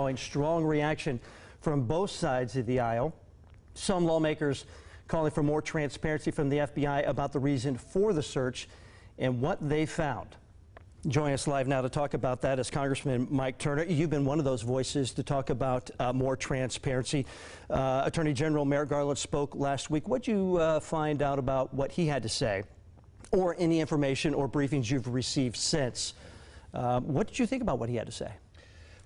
drawing strong reaction from both sides of the aisle. Some lawmakers calling for more transparency from the FBI about the reason for the search and what they found. Joining us live now to talk about that is Congressman Mike Turner. You've been one of those voices to talk about more transparency. Attorney General Merrick Garland spoke last week. What did you find out about what he had to say, or any information or briefings you've received since? What did you think about what he had to say?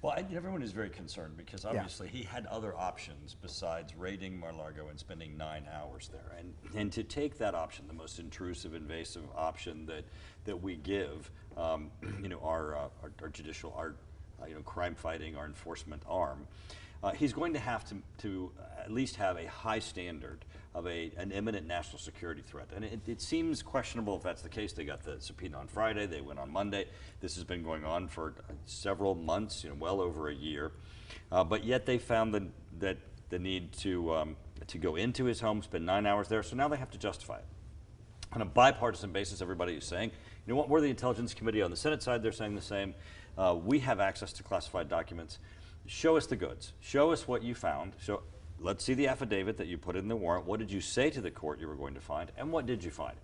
Well, everyone is very concerned because obviously he had other options besides raiding Mar-a-Lago and spending 9 hours there. And to take that option, the most intrusive, invasive option that we give, you know, our judicial, our crime fighting, our enforcement arm, he's going to have to at least have a high standard of an imminent national security threat. And it seems questionable if that's the case. They got the subpoena on Friday, they went on Monday. This has been going on for several months, well over a year. But yet they found that the need to go into his home, spend 9 hours there, so now they have to justify it. On a bipartisan basis, everybody is saying, you know what, we're the Intelligence Committee. On the Senate side, they're saying the same. We have access to classified documents. Show us the goods. Show us what you found. Let's see the affidavit that you put in the warrant. What did you say to the court you were going to find, and what did you find?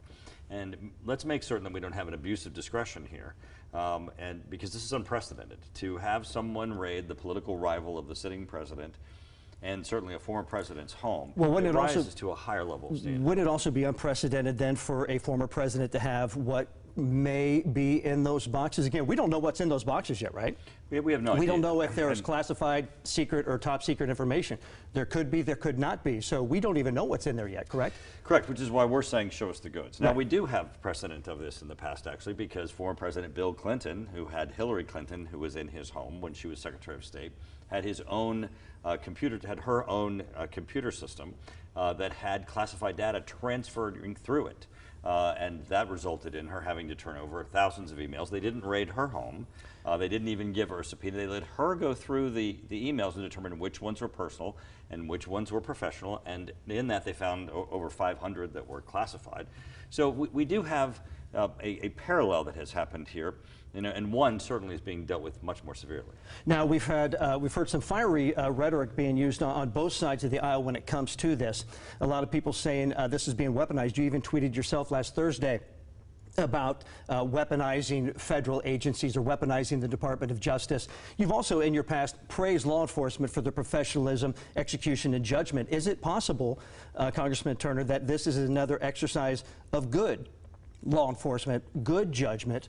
And let's make certain that we don't have an abuse of discretion here, and because this is unprecedented, to have someone raid the political rival of the sitting president, and certainly a former president's home. Well, it rises to a higher level of standard. Would it also be unprecedented then for a former president to have what may be in those boxes? Again, we don't know what's in those boxes yet, right? We have no idea. We don't know if there is classified, secret, or top secret information. There could be, there could not be. So we don't even know what's in there yet, correct? Correct, which is why we're saying show us the goods. Now, we do have precedent of this in the past, actually, because former President Bill Clinton, who had Hillary Clinton, who was in his home when she was Secretary of State, had his own her own computer system that had classified data transferring through it. And that resulted in her having to turn over thousands of emails. They didn't raid her home. They didn't even give her a subpoena. They let her go through the emails and determine which ones were personal and which ones were professional. And in that, they found over 500 that were classified. So we do have a parallel that has happened here. And one certainly is being dealt with much more severely. Now, we've heard some fiery rhetoric being used on both sides of the aisle when it comes to this. A lot of people saying this is being weaponized. You even tweeted yourself last Thursday about weaponizing federal agencies or weaponizing the Department of Justice. You've also, in your past, praised law enforcement for their professionalism, execution, and judgment. Is it possible, Congressman Turner, that this is another exercise of good law enforcement, good judgment,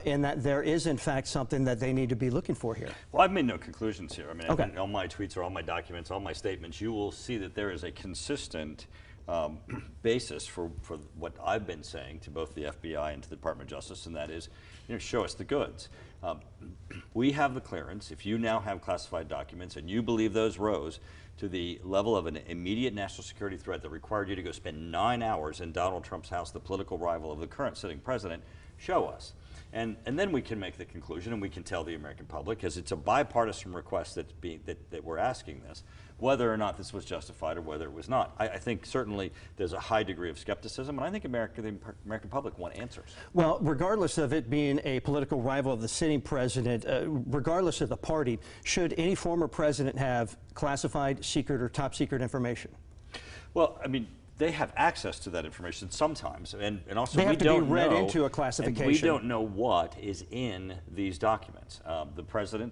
in that there is, in fact, something that they need to be looking for here? Well, I've made no conclusions here. I mean, okay. All my tweets or all my documents, all my statements, you will see that there is a consistent basis for what I've been saying to both the FBI and to the Department of Justice, and that is, show us the goods. We have the clearance. If you now have classified documents and you believe those rose to the level of an immediate national security threat that required you to go spend 9 hours in Donald Trump's house, the political rival of the current sitting president, show us. And then we can make the conclusion, and we can tell the American public, because it's a bipartisan request that we're asking this, whether or not this was justified or whether it was not. I think certainly there's a high degree of skepticism, and I think the American public want answers. Well, regardless of it being a political rival of the sitting president, regardless of the party, should any former president have classified, secret, or top secret information? Well, I mean, they have access to that information sometimes, and also they have to be read into a classification. And we don't know what is in these documents. The president,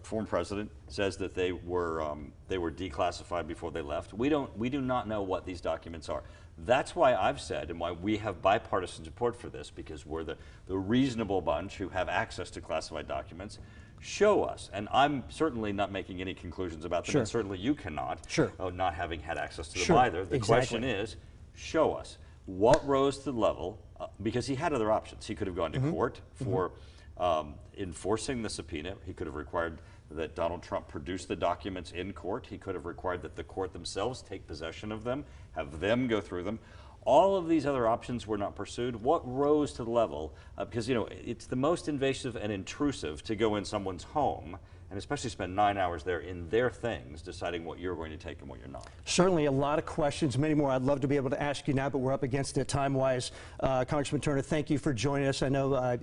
former president, says that they were declassified before they left. We do not know what these documents are. That's why I've said, and why we have bipartisan support for this, because we're the reasonable bunch who have access to classified documents. Show us, and I'm certainly not making any conclusions about them, sure. And certainly you cannot, sure. Not having had access to them sure. either. The exactly. question is, show us what rose to the level, because he had other options. He could have gone to court for enforcing the subpoena. He could have required that Donald Trump produce the documents in court. He could have required that the court themselves take possession of them, have them go through them. All of these other options were not pursued. What rose to the level? Because, it's the most invasive and intrusive to go in someone's home, and especially spend 9 hours there in their things, deciding what you're going to take and what you're not. Certainly a lot of questions, many more I'd love to be able to ask you now, but we're up against it time-wise. Congressman Turner, thank you for joining us. I know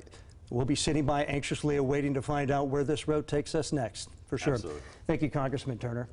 we'll be sitting by anxiously awaiting to find out where this road takes us next. for sure. Absolutely. Thank you, Congressman Turner.